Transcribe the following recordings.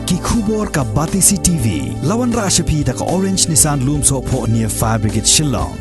ki khubor ka Batisi TV lawan ra shapi da ka Orange Nissan Loom so pho near Fire Brigade Shillong.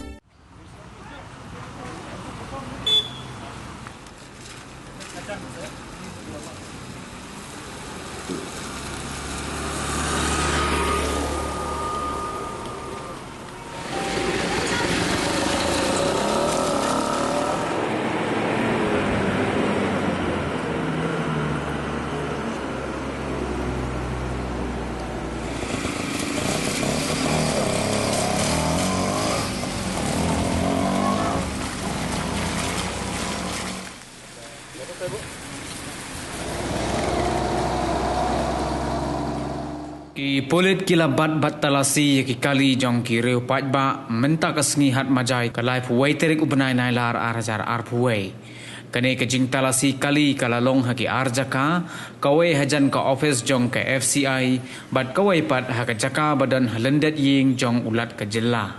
Ki polit kila bat talasi ki kali jong ki reu pajba menta kasngi hat majai kalai puwai terik ubenai nai lar arajar arpuwai kane ke jing talasi kali kala long ha ki arjaka kawai hajan ka office jong ke FCI bat kawai pat ha ka jaka badan halendet ying jong ulat ka jilla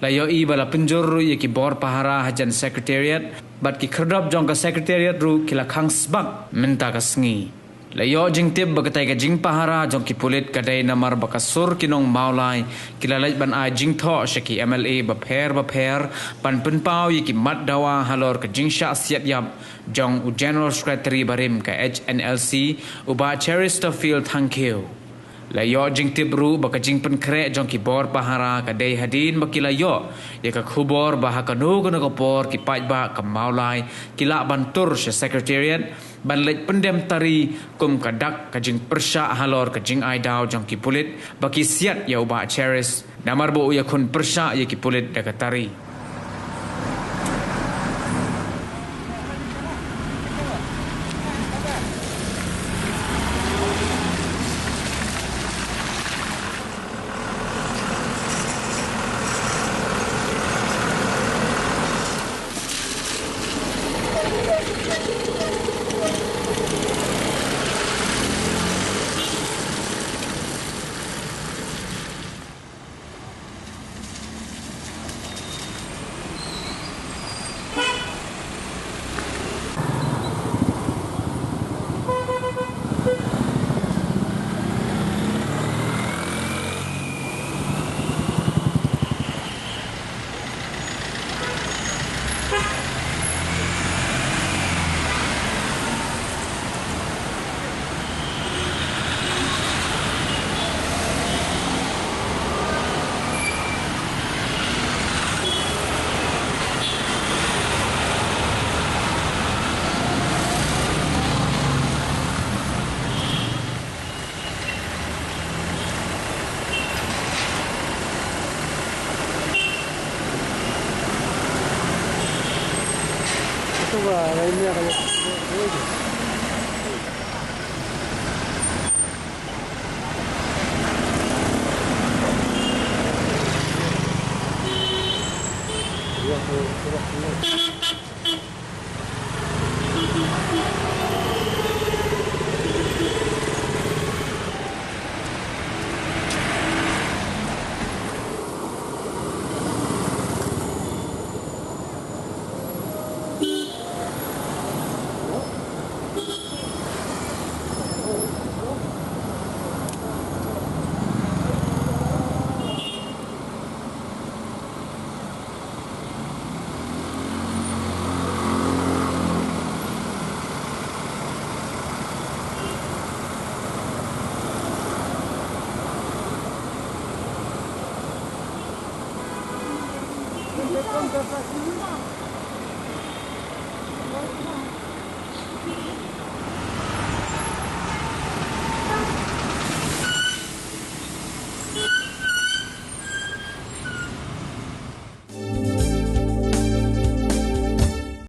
layo I bala penjuru ye ki bor pahara hajan secretariat bat ki kherdap jong ka secretariat ru kila khang sbak menta kasngi layo jing tip bagatai ka jing pahara jong ki pulit kadai namar bakasur kinong maulai kilalaj ban ai jing tho shaki MLA bapher pan penpau ye ki mat dawa halor ka jing sha siat yap jong u general secretary barim ka HNLC uba Chesterfield thank you layo jing tip ru baka jing pen kre jong ki bor pahara kadai hadin bakilayo ye ka khubor bah ka no ko por ki paj ba ka maulai kila bantur she secretariat ban lej pendem tari kum kadak kajing persya halor kajing aidau jong ki pulit baki siat ya uba cheris namar bo ya kun persya ya ki pulit daga tari